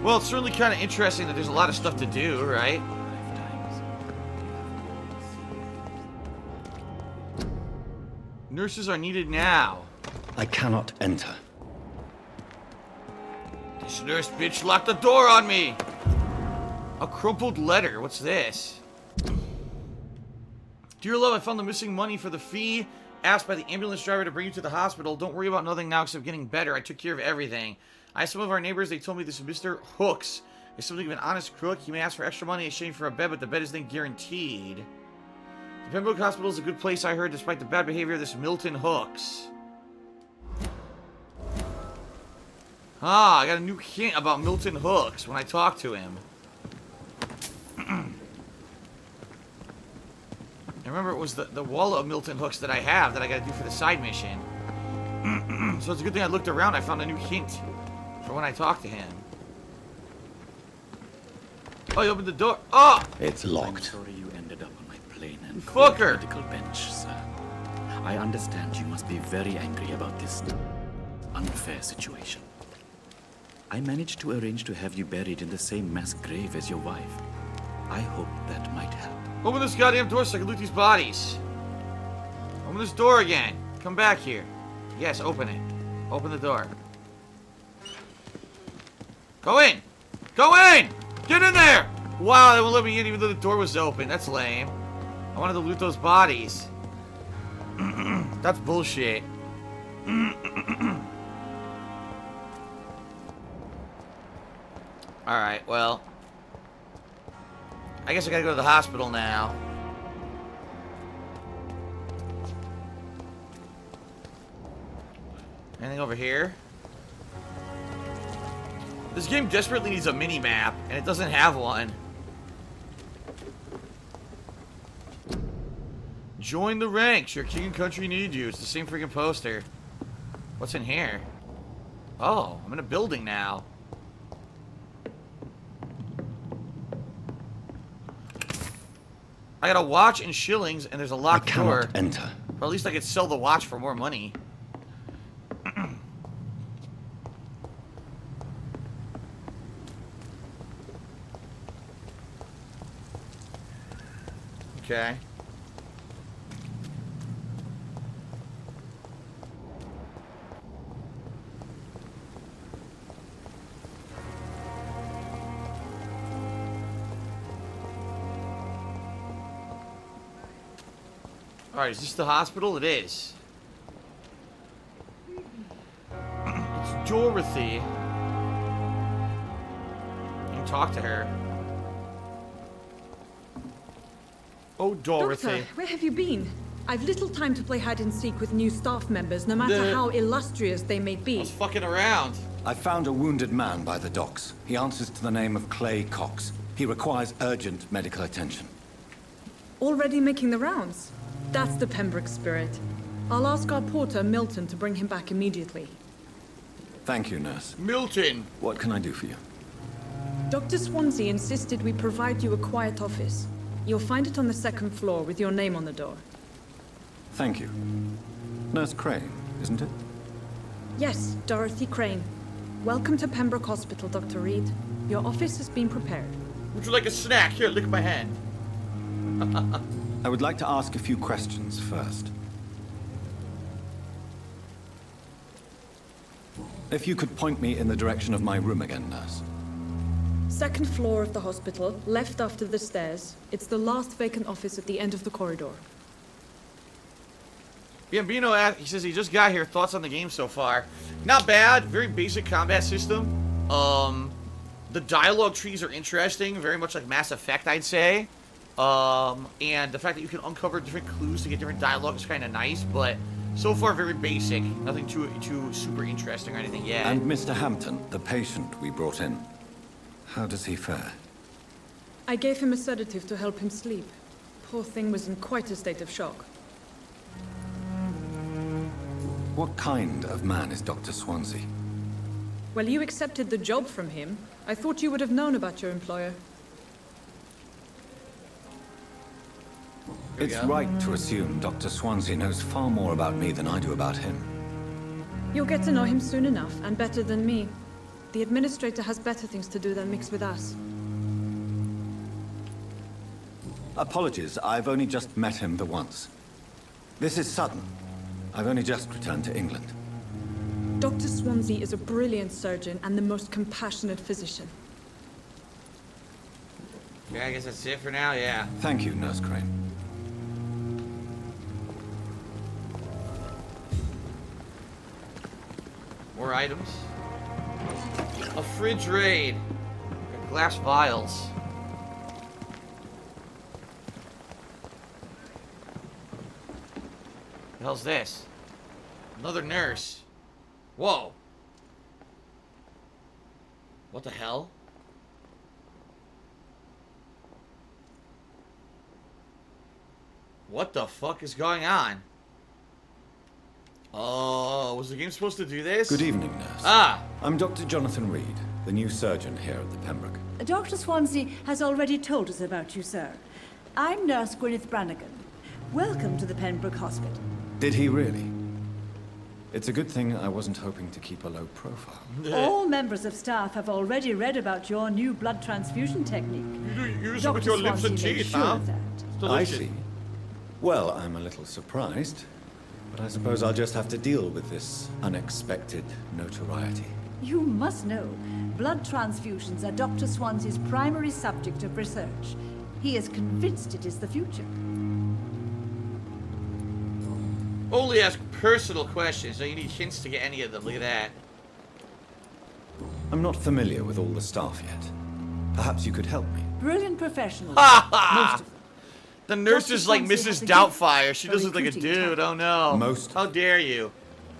Well, it's certainly kind of interesting that there's a lot of stuff to do, right? Nurses are needed now. I cannot enter. This nurse bitch locked the door on me! A crumpled letter. What's this? Dear love, I found the missing money for the fee asked by the ambulance driver to bring you to the hospital. Don't worry about nothing now except getting better. I took care of everything. I asked some of our neighbors. They told me this is Mr. Hooks. Is something of an honest crook. He may ask for extra money in exchange for a bed, but the bed isn't guaranteed. The Pembroke Hospital is a good place, I heard, despite the bad behavior of this Milton Hooks. Ah, I got a new hint about Milton Hooks when I talk to him. I remember it was the wallet of Milton Hooks that I have that I gotta do for the side mission. So it's a good thing I looked around. I found a new hint for when I talk to him. Oh, you opened the door. Oh! It's locked. I'm sorry you ended up on my plane and fucker. medical bench, sir. I understand you must be very angry about this unfair situation. I managed to arrange to have you buried in the same mass grave as your wife. I hope that might help. Open this goddamn door so I can loot these bodies. Open this door again. Come back here. Yes, open it. Open the door. Go in! Go in! Get in there! Wow, they won't let me in even though the door was open. That's lame. I wanted to loot those bodies. That's bullshit. Alright, well. I guess I gotta go to the hospital now. Anything over here? This game desperately needs a mini-map, and it doesn't have one. Join the ranks. Your king and country need you. It's the same freaking poster. What's in here? Oh, I'm in a building now. I got a watch and shillings, and there's a locked door. I cannot enter. Or at least I could sell the watch for more money. Okay. Alright, is this the hospital? It is. It's Dorothy. You can talk to her. Oh, Dorothy. Doctor, where have you been? I've little time to play hide and seek with new staff members, no matter how illustrious they may I be. was fucking around. I found a wounded man by the docks. He answers to the name of Clay Cox. He requires urgent medical attention. Already making the rounds? That's the Pembroke spirit. I'll ask our porter, Milton, to bring him back immediately. Thank you, nurse. Milton. What can I do for you? Dr. Swansea insisted we provide you a quiet office. You'll find it on the second floor with your name on the door. Thank you. Nurse Crane, isn't it? Yes, Dorothy Crane. Welcome to Pembroke Hospital, Dr. Reed. Your office has been prepared. Would you like a snack? Here, lick my hand. I would like to ask a few questions first. If you could point me in the direction of my room again, nurse. Second floor of the hospital, left after the stairs. It's the last vacant office at the end of the corridor. Bambino, he says he just got here. Thoughts on the game so far? Not bad. Very basic combat system. The dialogue trees are interesting. Very much like Mass Effect, I'd say. And the fact that you can uncover different clues to get different dialogue is kind of nice, but so far very basic. Nothing too super interesting or anything yet. And Mr. Hampton, the patient we brought in. How does he fare? I gave him a sedative to help him sleep. Poor thing was in quite a state of shock. What kind of man is Dr. Swansea? Well, you accepted the job from him. I thought you would have known about your employer. It's right to assume Dr. Swansea knows far more about me than I do about him. You'll get to know him soon enough, and better than me. The administrator has better things to do than mix with us. Apologies, I've only just met him the once. This is sudden. I've only just returned to England. Dr. Swansea is a brilliant surgeon and the most compassionate physician. Yeah, I guess that's it for now, yeah. Thank you, Nurse Crane. More items. A fridge raid. Glass vials. The hell's this? Another nurse. Whoa. What the hell? What the fuck is going on? Oh, was the game supposed to do this? Good evening, nurse. Ah! I'm Dr. Jonathan Reed, the new surgeon here at the Pembroke. Dr. Swansea has already told us about you, sir. I'm Nurse Gwyneth Brannigan. Welcome to the Pembroke Hospital. Did he really? It's a good thing I wasn't hoping to keep a low profile. All members of staff have already read about your new blood transfusion technique. You use it with your lips and Swansea made teeth, sure huh? of that. I Delicious. see. Well, I'm a little surprised, but I suppose I'll just have to deal with this unexpected notoriety. You must know, blood transfusions are Dr. Swansea's primary subject of research. He is convinced it is the future. Only ask personal questions, so you need hints to get any of them. Look at that. I'm not familiar with all the staff yet. Perhaps you could help me. Brilliant professionals. Ha ha! Most of them. The nurse Dr. is like Swansea Mrs. has a gift Doubtfire. She for does look like a recruiting dude. talent. Oh no. Most. How dare you?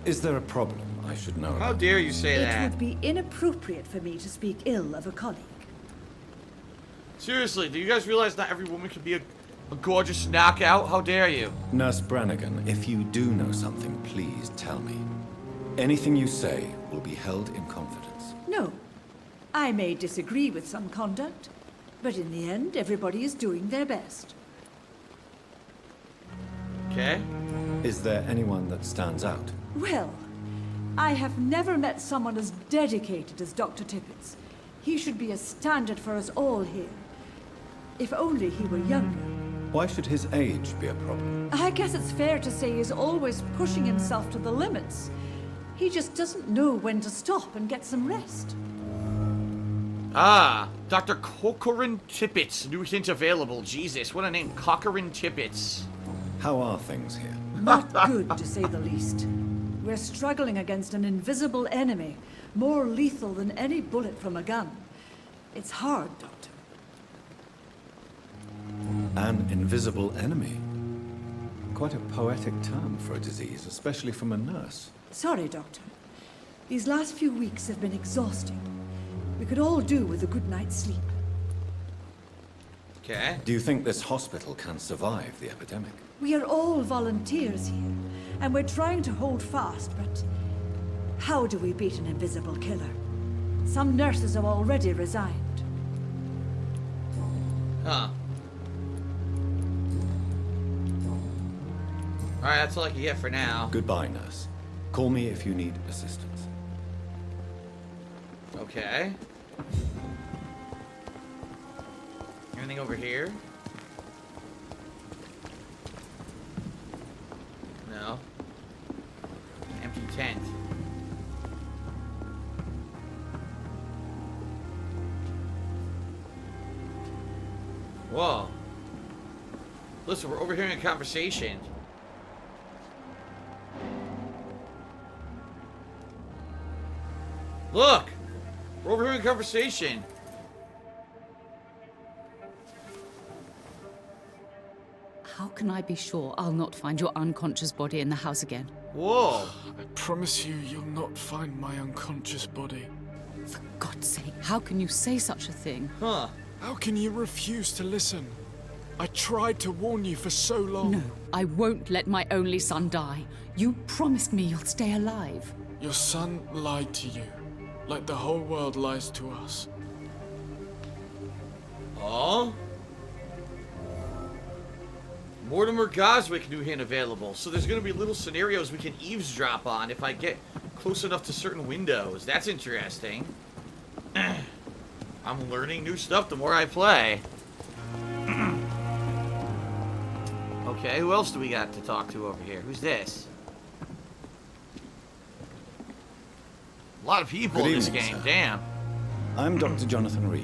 Is there a problem I should know How about? dare you say It that? would be inappropriate for me to speak ill of a colleague. Seriously, do you guys realize not every woman can be a gorgeous knockout? How dare you? Nurse Brannigan, if you do know something, please tell me. Anything you say will be held in confidence. No. I may disagree with some conduct, but in the end, everybody is doing their best. Okay. Is there anyone that stands out? Well, I have never met someone as dedicated as Dr. Tippett's. He should be a standard for us all here. If only he were younger. Why should his age be a problem? I guess it's fair to say he's always pushing himself to the limits. He just doesn't know when to stop and get some rest. Ah, Dr. Corcoran Tippett. New hint available. Jesus, what a name. Corcoran Tippett. How are things here? Not good, to say the least. We're struggling against an invisible enemy, more lethal than any bullet from a gun. It's hard, Doctor. An invisible enemy. Quite a poetic term for a disease, especially from a nurse. Sorry, Doctor. These last few weeks have been exhausting. We could all do with a good night's sleep. Okay. Do you think this hospital can survive the epidemic? We are all volunteers here, and we're trying to hold fast, but how do we beat an invisible killer? Some nurses have already resigned. Huh. Alright, that's all I can get for now. Goodbye, nurse. Call me if you need assistance. Okay. Anything over here? No. Empty tent. Whoa. Listen, we're overhearing a conversation. Look! We're overhearing a conversation. How can I be sure I'll not find your unconscious body in the house again? Whoa. I promise you, you'll not find my unconscious body. For God's sake, how can you say such a thing? Huh. How can you refuse to listen? I tried to warn you for so long. No, I won't let my only son die. You promised me you'll stay alive. Your son lied to you, like the whole world lies to us. Oh? Mortimer Goswick, new hint available. So there's going to be little scenarios we can eavesdrop on if I get close enough to certain windows. That's interesting. I'm learning new stuff the more I play. Okay, who else do we got to talk to over here? Who's this? A lot of people Good in this evening, game, sir. damn. I'm Dr. Jonathan Reed.